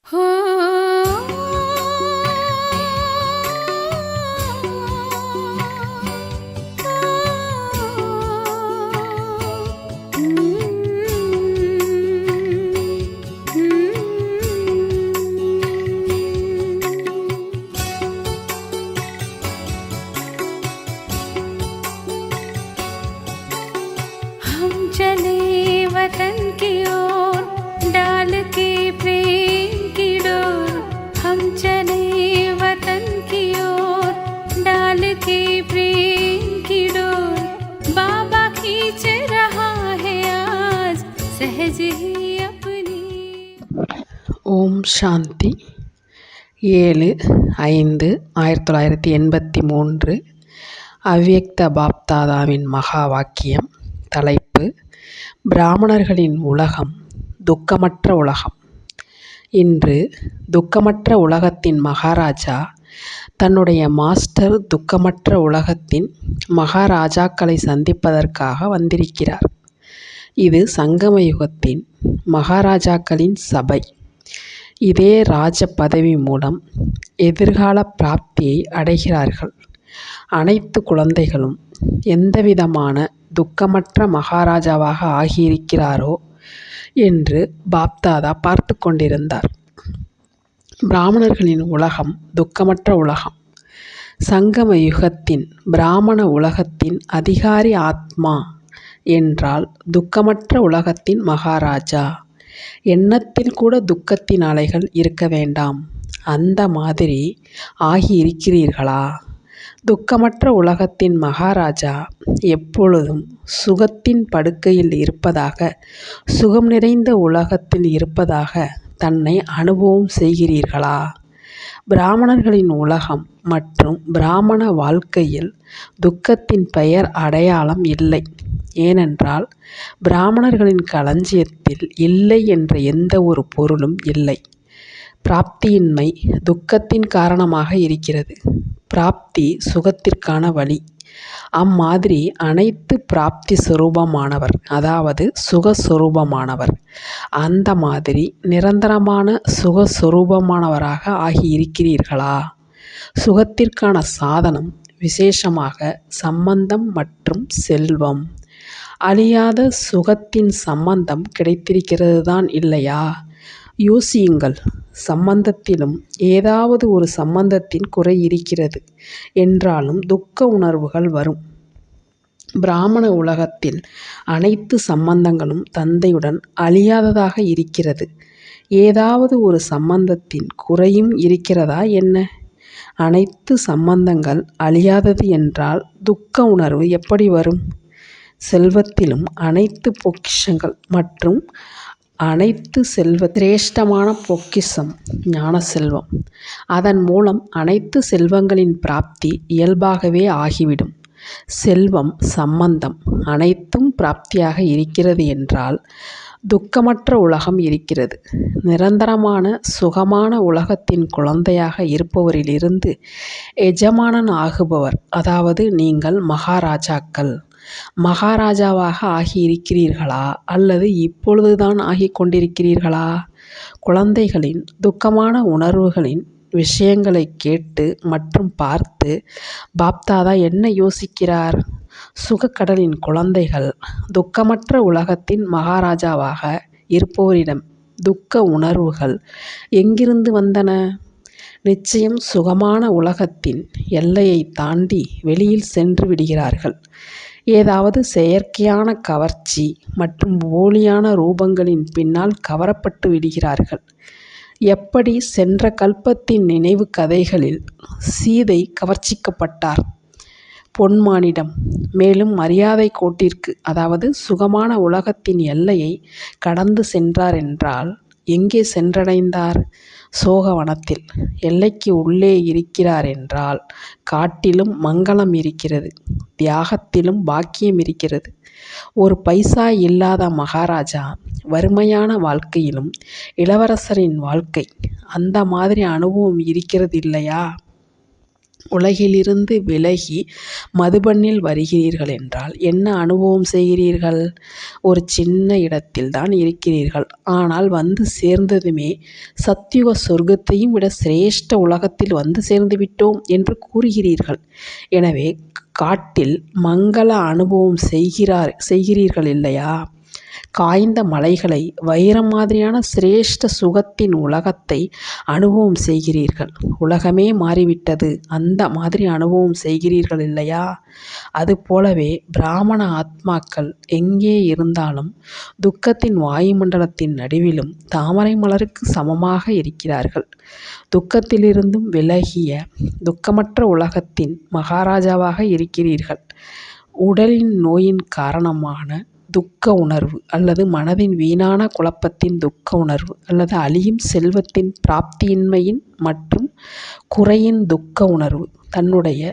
हम चले वतन की ओर डाल के प्रेम की डोर। हम चले वतन की ओर डाल के प्रेम की डोर। बाबा खींच रहा है आज सहज ही अपनी। ஓம் சாந்தி 7/5/1983 அவ்யக்த பாப்தாதாவின் மகா வாக்கியம். தலைப்பு: பிராமணர்களின் உலகம் துக்கமற்ற உலகம். இன்று துக்கமற்ற உலகத்தின் மகாராஜா தன்னுடைய மாஸ்டர் துக்கமற்ற உலகத்தின் மகாராஜாக்களை சந்திப்பதற்காக வந்திருக்கிறார். இது சங்கம யுகத்தின் மகாராஜாக்களின் சபை. இதே ராஜ பதவி மூலம் எதிர்கால பிராப்தியை அடைகிறார்கள். அனைத்து குழந்தைகளும் எந்தவிதமான துக்கமற்ற மகாராஜாவாக ஆகியிருக்கிறாரோ என்று பாப்தாதா பார்த்து கொண்டிருந்தார். பிராமணர்களின் உலகம் துக்கமற்ற உலகம். சங்கம யுகத்தின் பிராமண உலகத்தின் அதிகாரி ஆத்மா என்றால் துக்கமற்ற உலகத்தின் மகாராஜா. எண்ணத்தில் கூட துக்கத்தின் அலைகள் இருக்க வேண்டாம். அந்த மாதிரி ஆகியிருக்கிறீர்களா? துக்கமற்ற உலகத்தின் மகாராஜா எப்பொழுதும் சுகத்தின் படுக்கையில் இருப்பதாக, சுகம் நிறைந்த உலகத்தில் இருப்பதாக தன்னை அனுபவம் செய்கிறீர்களா? பிராமணர்களின் உலகம் மற்றும் பிராமண வாழ்க்கையில் துக்கத்தின் பெயர் அடையாளம் இல்லை. ஏனென்றால் பிராமணர்களின் களஞ்சியத்தில் இல்லை என்ற எந்த ஒரு பொருளும் இல்லை. பிராப்தியின்மை துக்கத்தின் காரணமாக இருக்கிறது. பிராப்தி சுகத்திற்கான வழி. அம்மாதிரி அனைத்து பிராப்தி சொரூபமானவர், அதாவது சுகஸ்வரூபமானவர். அந்த மாதிரி நிரந்தரமான சுகஸ்வரூபமானவராக ஆகியிருக்கிறீர்களா? சுகத்திற்கான சாதனம் விசேஷமாக சம்பந்தம் மற்றும் செல்வம். அழியாத சுகத்தின் சம்பந்தம் கிடைத்திருக்கிறது தான் இல்லையா? யோசியுங்கள். சம்பந்தத்திலும் ஏதாவது ஒரு சம்பந்தத்தின் குறை இருக்கிறது என்றாலும் துக்க உணர்வுகள் வரும். பிராமண உலகத்தில் அனைத்து சம்பந்தங்களும் தந்தையுடன் அழியாததாக இருக்கிறது. ஏதாவது ஒரு சம்பந்தத்தின் குறையும் இருக்கிறதா என்ன? அனைத்து சம்பந்தங்கள் அழியாதது என்றால் துக்க உணர்வு எப்படி வரும்? செல்வத்திலும் அனைத்து பொக்கிஷங்கள் மற்றும் அனைத்து சிரேஷ்டமான பொக்கிஷம் ஞான செல்வம். அதன் மூலம் அனைத்து செல்வங்களின் பிராப்தி இயல்பாகவே ஆகிவிடும். செல்வம், சம்பந்தம் அனைத்தும் பிராப்தியாக இருக்கிறது என்றால் துக்கமற்ற உலகம் இருக்கிறது. நிரந்தரமான சுகமான உலகத்தின் குழந்தையாக இருப்பவரிலிருந்து எஜமானன் ஆகுபவர், அதாவது நீங்கள் மகாராஜாக்கள். மகாராஜாவாக ஆகியிருக்கிறீர்களா அல்லது இப்பொழுதுதான் ஆகிக் கொண்டிருக்கிறீர்களா? குழந்தைகளின் துக்கமான உணர்வுகளின் விஷயங்களை கேட்டு மற்றும் பார்த்து பாப்தாதா என்ன யோசிக்கிறார்? சுகக்கடலின் குழந்தைகள் துக்கமற்ற உலகத்தின் மகாராஜாவாக இருப்பவரிடம் துக்க உணர்வுகள் எங்கிருந்து வந்தன? நிச்சயம் சுகமான உலகத்தின் எல்லையை தாண்டி வெளியில் சென்று விடுகிறார்கள். ஏதாவது செயற்கையான கவர்ச்சி மற்றும் போலியான ரூபங்களின் பின்னால் கவரப்பட்டு விடுகிறார்கள். எப்படி சென்ற கல்பத்தின் நினைவு கதைகளில் சீதை கவர்ச்சிக்கப்பட்டார் பொன்மானிடம். மேலும் மரியாதை கோட்டிற்கு, அதாவது சுகமான உலகத்தின் எல்லையை கடந்து சென்றார் என்றால் எங்கே சென்றடைந்தார்? சோகவனத்தில். எல்லைக்கு உள்ளே இருக்கிறார் என்றால் காட்டிலும் மங்களம் இருக்கிறது, தியாகத்திலும் பாக்கியம் இருக்கிறது. ஒரு பைசா இல்லாத மகாராஜா வறுமையான வாழ்க்கையிலும் இளவரசரின் வாழ்க்கை, அந்த மாதிரி அனுபவம் இருக்கிறது இல்லையா? உலகிலிருந்து விலகி மதுபனில் வருகிறீர்கள் என்றால் என்ன அனுபவம் செய்கிறீர்கள்? ஒரு சின்ன இடத்தில் தான் இருக்கிறீர்கள். ஆனால் வந்து சேர்ந்ததுமே சத்யுக சொர்க்கத்தையும் விட சிரேஷ்ட உலகத்தில் வந்து சேர்ந்து விட்டோம் என்று கூறுகிறீர்கள். எனவே காட்டில் மங்கள அனுபவம் செய்கிறீர்கள் இல்லையா? காய்ந்த மலைகளை வைரம் மாதிரியான சிரேஷ்ட சுகத்தின் உலகத்தை அனுபவம் செய்கிறீர்கள். உலகமே மாறிவிட்டது, அந்த மாதிரி அனுபவம் செய்கிறீர்கள் இல்லையா? அதுபோலவே பிராமண ஆத்மாக்கள் எங்கே இருந்தாலும் துக்கத்தின் வாயுமண்டலத்தின் நடுவிலும் தாமரை மலருக்கு சமமாக இருக்கிறார்கள். துக்கத்திலிருந்தும் விலகிய துக்கமற்ற உலகத்தின் மகாராஜாவாக இருக்கிறீர்கள். உடலின் நோயின் காரணமான துக்க உணர்வு அல்லது மனதின் வீணான குழப்பத்தின் துக்க உணர்வு அல்லது அழியும் செல்வத்தின் பிராப்தியின்மையின் மற்றும் குறையின் துக்க உணர்வு, தன்னுடைய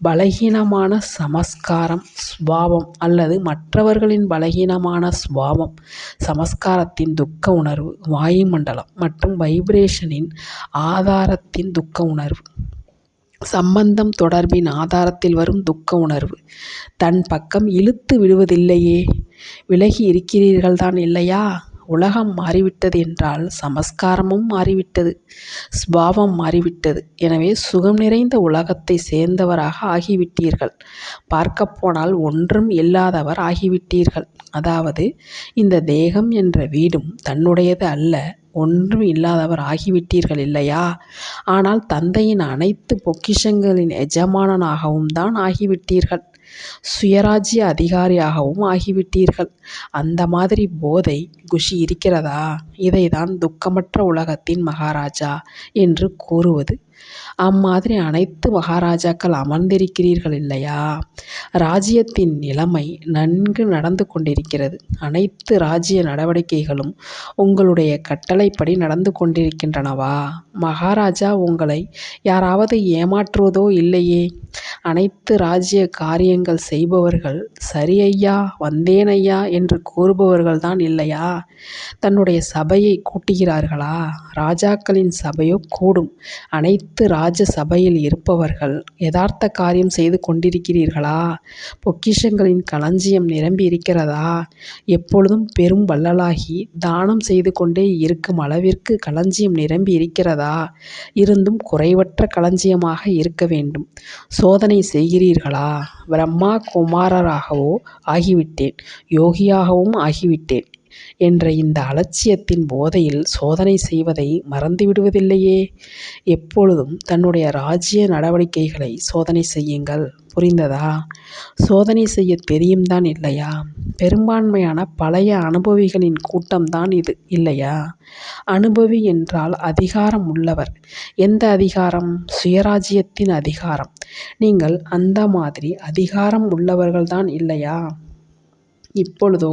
பலகீனமான சமஸ்காரம் ஸ்வாவம் அல்லது மற்றவர்களின் பலகீனமான ஸ்வாவம் சமஸ்காரத்தின் துக்க உணர்வு, வாயுமண்டலம் மற்றும் வைப்ரேஷனின் ஆதாரத்தின் துக்க உணர்வு, சம்பந்தம் தொடர்பின் ஆதாரத்தில் வரும் துக்க உணர்வு தன் பக்கம் இழுத்து விடுவதில்லையே. விலகி இருக்கிறீர்கள்தான் இல்லையா? உலகம் மாறிவிட்டது என்றால் சமஸ்காரமும் மாறிவிட்டது, ஸ்வாவம் மாறிவிட்டது. எனவே சுகம் நிறைந்த உலகத்தை சேர்ந்தவராக ஆகிவிட்டீர்கள். பார்க்கப்போனால் ஒன்றும் இல்லாதவர் ஆகிவிட்டீர்கள். அதாவது இந்த தேகம் என்ற வீடும் தன்னுடையது அல்ல, ஒன்றும் இல்லாதவர் ஆகிவிட்டீர்கள் இல்லையா? ஆனால் தந்தையின் அனைத்து பொக்கிஷங்களின் எஜமானனாகவும் தான் ஆகிவிட்டீர்கள். சுயராஜ்ய அதிகாரியாகவும் ஆகிவிட்டீர்கள். அந்த மாதிரி போதை குஷி இருக்கிறதா? இதைதான் துக்கமற்ற உலகத்தின் மகாராஜா என்று கூறுவது. அம்மாதிரி அனைத்து மகாராஜாக்கள் அமர்ந்திருக்கிறீர்கள் இல்லையா? ராஜ்யத்தின் நிலைமை நன்கு நடந்து கொண்டிருக்கிறது. அனைத்து ராஜ்ய நடவடிக்கைகளும் உங்களுடைய கட்டளைப்படி நடந்து கொண்டிருக்கின்றனவா? மகாராஜா உங்களை யாராவது ஏமாற்றுவதோ இல்லையே. அனைத்து ராஜ்ய காரியங்கள் செய்பவர்கள் சரி ஐயா, வந்தேன் ஐயா என்று கூறுபவர்கள் தான் இல்லையா? தன்னுடைய சபையை கூட்டுகிறார்களா? ராஜாக்களின் சபையோ கூடும். அனைத்து ராஜ சபையில் இருப்பவர்கள் யதார்த்த காரியம் செய்து கொண்டிருக்கிறீர்களா? பொக்கிஷங்களின் களஞ்சியம் நிரம்பி இருக்கிறதா? எப்பொழுதும் பெரும் வள்ளலாகி தானம் செய்து கொண்டே இருக்கும் அளவிற்கு களஞ்சியம் நிரம்பி இருக்கிறதா? இருந்தும் குறைவற்ற களஞ்சியமாக இருக்க வேண்டும். சோதனை செய்கிறீர்களா? பிரம்மா குமாரராகவோ ஆகிவிட்டேன், யோகியாகவும் ஆகிவிட்டேன் என்ற இந்த அலட்சியத்தின் போதையில் சோதனை செய்வதை மறந்துவிடுவதில்லையே. எப்பொழுதும் தன்னுடைய ராஜ்ய நடவடிக்கைகளை சோதனை செய்யுங்கள். புரிந்ததா? சோதனை செய்ய தெரியும் தான் இல்லையா? பெரும்பான்மையான பழைய அனுபவிகளின் கூட்டம்தான் இது இல்லையா? அனுபவி என்றால் அதிகாரம் உள்ளவர். எந்த அதிகாரம்? சுயராஜ்யத்தின் அதிகாரம். நீங்கள் அந்த மாதிரி அதிகாரம் உள்ளவர்கள்தான் இல்லையா? இப்பொழுதோ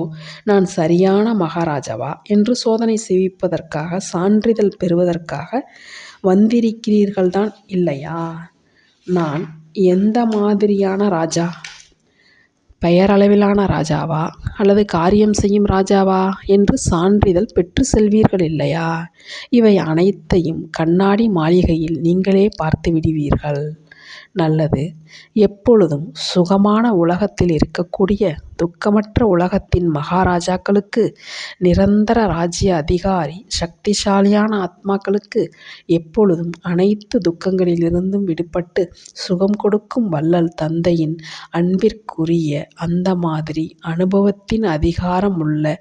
நான் சரியான மகாராஜாவா என்று சோதனை செய்விப்பதற்காக, சான்றிதழ் பெறுவதற்காக வந்திருக்கிறீர்கள்தான் இல்லையா? நான் எந்த மாதிரியான ராஜா? பெயரளவிலான ராஜாவா அல்லது காரியம் செய்யும் ராஜாவா என்று சான்றிதழ் பெற்று செல்வீர்கள் இல்லையா? இவை அனைத்தையும் கண்ணாடி மாளிகையில் நீங்களே பார்த்து விடுவீர்கள். நல்லது. எப்பொழுதும் சுகமான உலகத்தில் இருக்கக்கூடிய துக்கமற்ற உலகத்தின் மகாராஜாக்களுக்கு, நிரந்தர ராஜ்ய அதிகாரி சக்திசாலியான ஆத்மாக்களுக்கு எப்பொழுதும் அனைத்து துக்கங்களிலிருந்தும் விடுபட்டு சுகம் கொடுக்கும் வள்ளல் தந்தையின் அன்பிற்குரிய அந்த மாதிரி அனுபவத்தின் அதிகாரம் உள்ள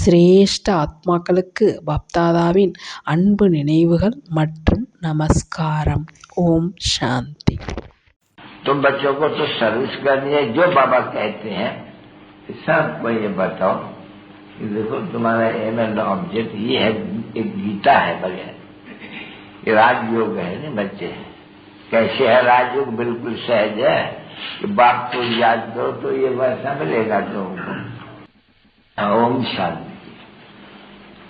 சிரேஷ்ட ஆத்மாக்களுக்கு பாப்தாதாவின் அன்பு நினைவுகள் மற்றும் நமஸ்காரம். ஓம் சாந்தி. तो बच्चों को तो सर्विस करनी है। जो बाबा कहते हैं सबको ये बताओ कि देखो तुम्हारा एम एंड ऑब्जेक्ट ये है, एक गीता है बढ़िया, ये राजयोग है ना बच्चे। कैसे है राजयोग? बिल्कुल सहज है कि बाप को याद करो तो ये वैसा मिलेगा तुमको। ओम शांति।